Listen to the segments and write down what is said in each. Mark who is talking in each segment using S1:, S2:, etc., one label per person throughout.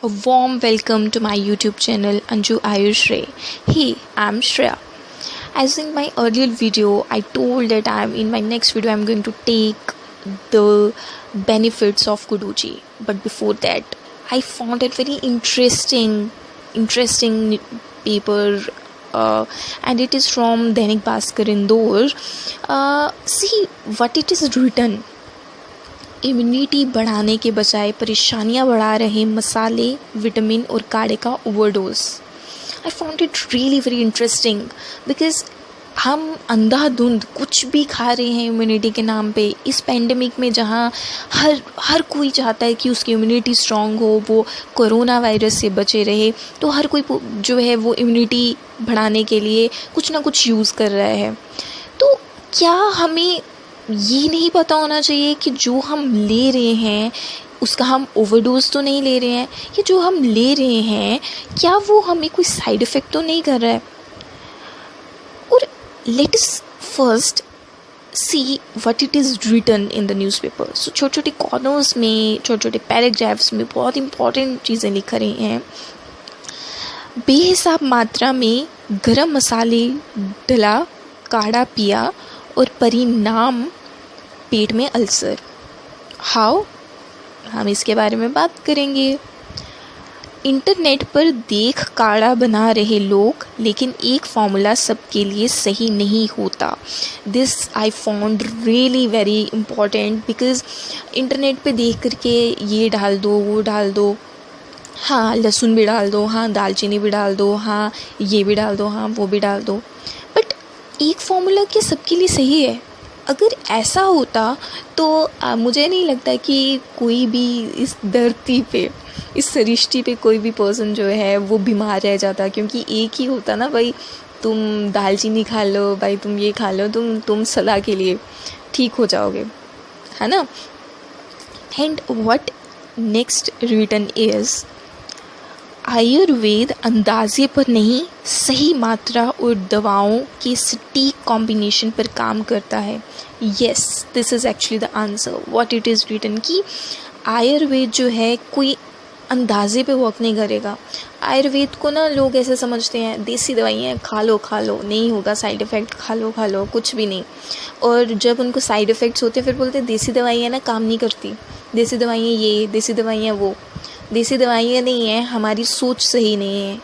S1: A warm welcome to my YouTube channel Anju Ayush Ray. Hey, I'm Shreya. As in my earlier video, I told that in my next video I'm going to take the benefits of Kuduchi. But before that, I found it very interesting paper, and it is from Dainik Bhaskar Indore. See what it is written. Immunity बढ़ाने के बजाय परेशानियां बढ़ा रहे मसाले, vitamin और काढ़े का overdose. I found it really very interesting because हम अंधाधुंध कुछ भी खा रहे हैं इम्यूनिटी के नाम पे इस पेंडेमिक में, जहाँ हर कोई चाहता है कि उसकी इम्यूनिटी स्ट्रांग हो, वो कोरोना वायरस से बचे रहे. तो हर कोई जो है वो इम्यूनिटी बढ़ाने के लिए कुछ ना कुछ यूज़ कर रहा है. तो क्या हमें ये नहीं पता होना चाहिए कि जो हम ले रहे हैं उसका हम ओवरडोज तो नहीं ले रहे हैं, या जो हम ले रहे हैं क्या वो हमें कोई साइड इफ़ेक्ट तो नहीं कर रहा है. और let us first see what it is written in the newspaper. So छोटे छोटे कॉर्नर्स में, छोटे छोटे पैराग्राफ्स में बहुत इंपॉर्टेंट चीज़ें लिख रही हैं. बेहिसाब मात्रा में गरम मसाले डला, काढ़ा पिया और परिणाम पेट में अल्सर. हाउ, हम इसके बारे में बात करेंगे. इंटरनेट पर देख काढ़ा बना रहे लोग, लेकिन एक फार्मूला सबके लिए सही नहीं होता. This I found really very important because internet पे देख करके ये डाल दो, वो डाल दो, हाँ लहसुन भी डाल दो, हाँ दालचीनी भी डाल दो, हाँ ये भी डाल दो, हाँ वो भी डाल दो. बट एक फार्मूला क्या सबके लिए सही है? अगर ऐसा होता तो मुझे नहीं लगता कि कोई भी इस धरती पे, इस सृष्टि पे कोई भी पर्सन जो है वो बीमार रह जाता. क्योंकि एक ही होता ना भाई, तुम दालचीनी खा लो, भाई तुम ये खा लो, तुम सदा के लिए ठीक हो जाओगे, है ना. And what next written is, Ayurveda अंदाजे पर नहीं, सही मात्रा और दवाओं के सटीक कॉम्बिनेशन पर काम करता है. Yes, this is actually the answer what it is written कि आयुर्वेद जो है कोई अंदाजे पे वर्क नहीं करेगा. आयुर्वेद को ना लोग ऐसे समझते हैं देसी दवाइयाँ खा लो नहीं होगा साइड इफ़ेक्ट, खा लो कुछ भी नहीं. और जब उनको साइड इफ़ेक्ट्स होते हैं फिर बोलते हैं देसी दवाइयाँ ना काम नहीं करती, देसी दवाइयाँ ये, देसी दवाइयाँ वो. देसी दवाइयाँ नहीं है, हमारी सोच सही नहीं है,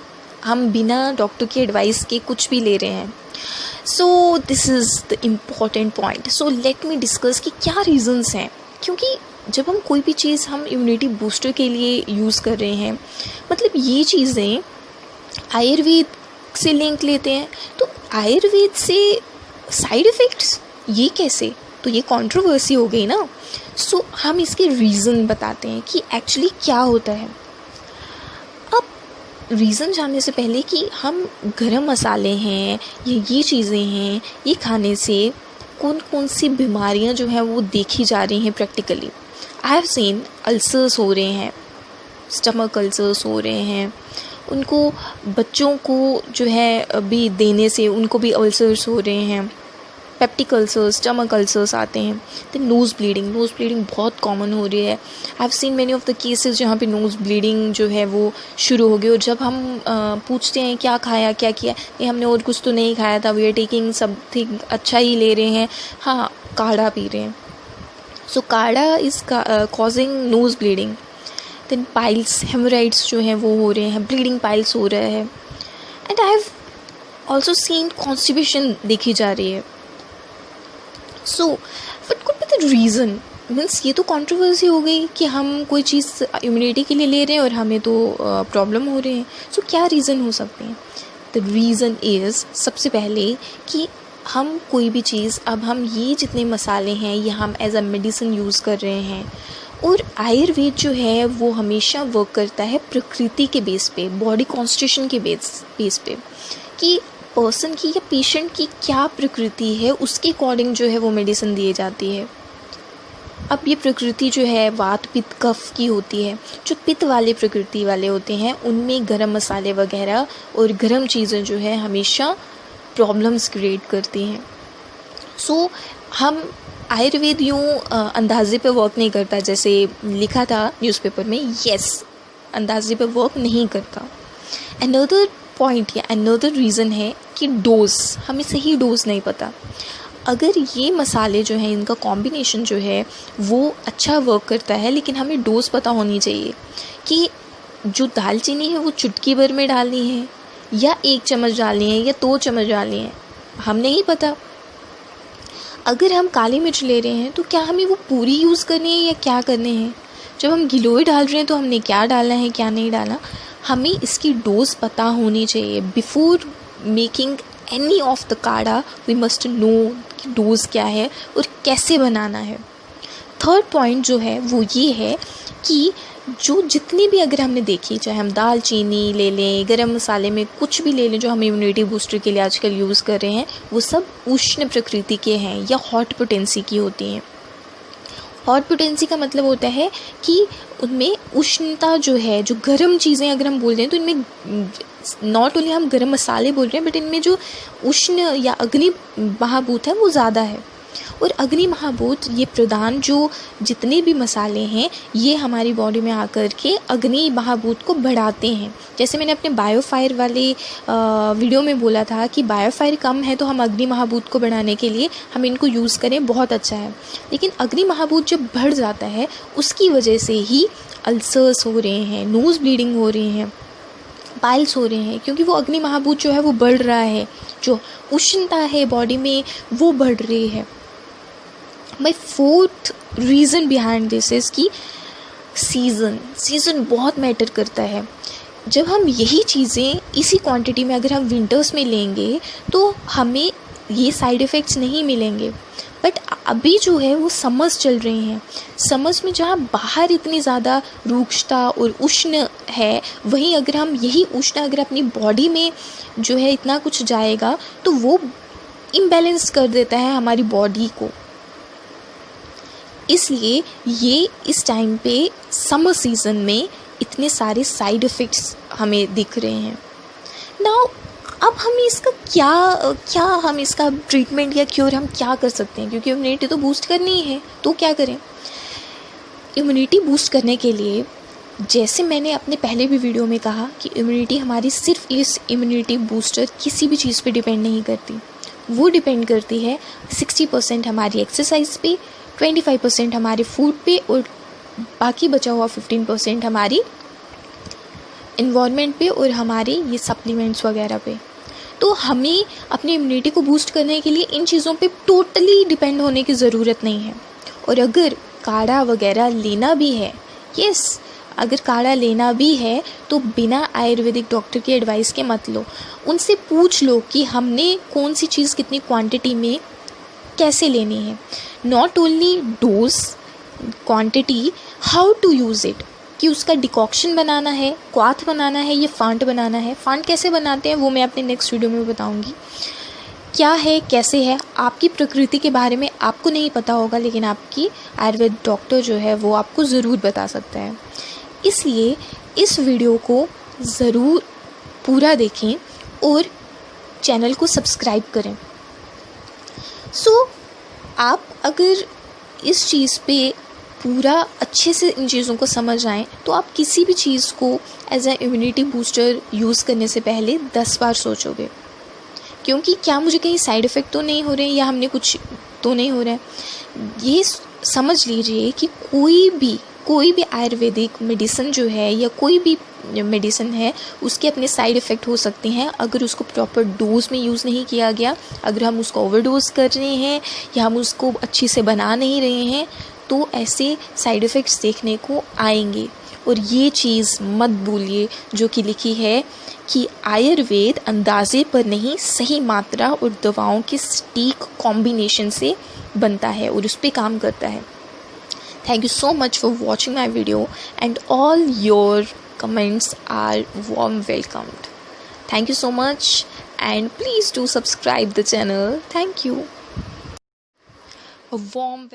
S1: हम बिना डॉक्टर की एडवाइस के कुछ भी ले रहे हैं. So this is the important point. So let me discuss कि क्या रीज़न्स हैं. क्योंकि जब हम कोई भी चीज़ हम इम्यूनिटी बूस्टर के लिए यूज़ कर रहे हैं, मतलब ये चीज़ें आयुर्वेद से लिंक लेते हैं, तो आयुर्वेद से साइड इफ़ेक्ट्स ये कैसे? तो ये कंट्रोवर्सी हो गई ना. सो हम इसके रीज़न बताते हैं कि एक्चुअली क्या होता है. अब रीज़न जानने से पहले कि हम गरम मसाले हैं ये चीज़ें हैं, ये खाने से कौन कौन सी बीमारियां जो हैं वो देखी जा रही हैं practically. I have seen ulcers हो रहे हैं, स्टमक अल्सर्स हो रहे हैं. उनको बच्चों को जो है अभी देने से उनको भी अल्सर्स हो रहे हैं, पेप्टिक अल्सर्स, स्टमक अल्सर्स आते हैं. देन नोज़ ब्लीडिंग बहुत कॉमन हो रही है. I have seen many of the cases जहाँ पे नोज़ ब्लीडिंग जो है वो शुरू हो गई. और जब हम पूछते हैं क्या खाया, क्या किया, ये हमने और कुछ तो नहीं खाया था, वी आर टेकिंग समथिंग अच्छा ही ले रहे हैं, हाँ काढ़ा पी रहे हैं. So kadha is causing nose bleeding. Then piles, haemorrhoids जो हैं वो हो रहे हैं, ब्लीडिंग पाइल्स हो रहा है. And I have also seen constipation देखी जा रही है. So what could be the reason? Means ये तो कंट्रोवर्सी हो गई कि हम कोई चीज़ इम्यूनिटी के लिए ले रहे हैं और हमें तो प्रॉब्लम हो रहे हैं. सो क्या रीज़न हो सकते हैं? द रीज़न इज़, सबसे पहले कि हम कोई भी चीज़, अब हम ये जितने मसाले हैं ये हम एज अ मेडिसिन यूज़ कर रहे हैं. और आयुर्वेद जो है वो हमेशा वर्क करता है प्रकृति के बेस पे, बॉडी कॉन्स्टिट्यूशन के बेस पे कि पर्सन की या पेशेंट की क्या प्रकृति है, उसके अकॉर्डिंग जो है वो मेडिसिन दी जाती है. अब ये प्रकृति जो है वात पित्त कफ की होती है. जो पित्त वाले प्रकृति वाले होते हैं उनमें गरम मसाले वगैरह और गरम चीज़ें जो है हमेशा प्रॉब्लम्स क्रिएट करती हैं. सो हम आयुर्वेद यूँ अंदाजे पे वर्क नहीं करता जैसे लिखा था न्यूज़पेपर में. येस, अंदाजे पर वर्क नहीं करता। अनदर पॉइंट या अनदर रीज़न है कि डोज़, हमें सही डोज़ नहीं पता। अगर ये मसाले जो हैं, इनका कॉम्बिनेशन जो है वो अच्छा वर्क करता है, लेकिन हमें डोज़ पता होनी चाहिए कि जो दालचीनी है वो चुटकी भर में डालनी है या 1 चम्मच डालनी है या 2 चम्मच डालनी है, हम नहीं पता। अगर हम काली मिर्च ले रहे हैं तो क्या हमें वो पूरी यूज़ करनी है या क्या करने हैं। जब हम गिलोय डाल रहे हैं तो हमने क्या डालना है क्या नहीं डालना, हमें इसकी डोज़ पता होनी चाहिए। Before making any of the काढ़ा वी मस्ट नो कि डोज़ क्या है और कैसे बनाना है। थर्ड पॉइंट जो है वो ये है कि जो जितनी भी अगर हमने देखी, चाहे हम दालचीनी ले लें, गरम मसाले में कुछ भी ले लें जो हम इम्यूनिटी बूस्टर के लिए आजकल यूज़ कर रहे हैं, वो सब उष्ण प्रकृति के हैं या हॉट पोटेंसी की होती हैं। हॉट पोटेंसी का मतलब होता है कि उनमें उष्णता जो है, जो गर्म चीज़ें अगर हम बोल रहे हैं तो इनमें नॉट ओनली हम गर्म मसाले बोल रहे हैं, बट इनमें जो उष्ण या अग्नि महाभूत है वो ज़्यादा है। और अग्नि महाभूत ये प्रधान जो जितने भी मसाले हैं ये हमारी बॉडी में आकर के अग्नि महाभूत को बढ़ाते हैं। जैसे मैंने अपने बायोफायर वाले वीडियो में बोला था कि बायोफायर कम है तो हम अग्नि महाभूत को बढ़ाने के लिए हम इनको यूज़ करें, बहुत अच्छा है। लेकिन अग्नि महाभूत जब बढ़ जाता है उसकी वजह से ही अल्सर्स हो रहे हैं, नोज़ ब्लीडिंग हो रही हैं, पाइल्स हो रहे हैं, क्योंकि वो अग्नि महाभूत जो है वो बढ़ रहा है, जो उष्णता है बॉडी में वो बढ़ रही है। My fourth reason behind this is कि सीज़न बहुत मैटर करता है। जब हम यही चीज़ें इसी क्वांटिटी में अगर हम विंटर्स में लेंगे तो हमें ये साइड इफ़ेक्ट्स नहीं मिलेंगे। बट अभी जो है वो समर्स चल रही हैं, समर्स में जहाँ बाहर इतनी ज़्यादा रूक्षता और उष्ण है, वहीं अगर हम यही उष्ण अगर अपनी बॉडी में जो है इतना कुछ जाएगा तो वो इम्बैलेंस कर देता है हमारी बॉडी को। इसलिए ये इस टाइम पे समर सीज़न में इतने सारे साइड इफ़ेक्ट्स हमें दिख रहे हैं। नाउ अब हम इसका क्या हम इसका ट्रीटमेंट या क्योर हम क्या कर सकते हैं, क्योंकि इम्यूनिटी तो बूस्ट करनी ही है, तो क्या करें। इम्यूनिटी बूस्ट करने के लिए जैसे मैंने अपने पहले भी वीडियो में कहा कि इम्यूनिटी हमारी सिर्फ इस इम्यूनिटी बूस्टर किसी भी चीज़ पे डिपेंड नहीं करती, वो डिपेंड करती है 60% हमारी एक्सरसाइज पे, 25% हमारे फूड पे और बाकी बचा हुआ 15% हमारी इन्वायरमेंट पे और हमारे ये सप्लीमेंट्स वगैरह पे। तो हमें अपनी इम्यूनिटी को बूस्ट करने के लिए इन चीज़ों पे टोटली डिपेंड होने की ज़रूरत नहीं है। और अगर काढ़ा वगैरह लेना भी है, अगर काढ़ा लेना भी है तो बिना आयुर्वेदिक डॉक्टर की एडवाइस के मत लो। उनसे पूछ लो कि हमने कौन सी चीज़ कितनी क्वांटिटी में कैसे लेनी है। Not only dose, quantity, how to use it, कि उसका डिकॉक्शन बनाना है, क्वाथ बनाना है, ये फांट बनाना है। फांट कैसे बनाते हैं वो मैं अपने नेक्स्ट वीडियो में बताऊंगी। क्या है, कैसे है, आपकी प्रकृति के बारे में आपको नहीं पता होगा, लेकिन आपकी आयुर्वेद डॉक्टर जो है वो आपको ज़रूर बता सकता है। इसलिए इस वीडियो को ज़रूर पूरा देखें और चैनल को सब्सक्राइब करें। आप अगर इस चीज़ पे पूरा अच्छे से इन चीज़ों को समझ आएँ तो आप किसी भी चीज़ को as a immunity booster use करने से पहले 10 बार सोचोगे, क्योंकि क्या मुझे कहीं साइड इफ़ेक्ट तो नहीं हो रहे हैं या हमने कुछ तो नहीं हो रहा है। ये समझ लीजिए कि कोई भी आयुर्वेदिक मेडिसिन जो है या कोई भी मेडिसिन है उसके अपने साइड इफ़ेक्ट हो सकते हैं अगर उसको प्रॉपर डोज में यूज़ नहीं किया गया। अगर हम उसको ओवरडोज कर रहे हैं या हम उसको अच्छे से बना नहीं रहे हैं तो ऐसे साइड इफ़ेक्ट्स देखने को आएंगे। और ये चीज़ मत भूलिए जो कि लिखी है कि आयुर्वेद अंदाजे पर नहीं, सही मात्रा और दवाओं के सटीक कॉम्बिनेशन से बनता है और उस पर काम करता है। Thank you so much for watching my video and all your comments are warm welcomed. Thank you so much and please do subscribe the channel. Thank you. A warm welcome.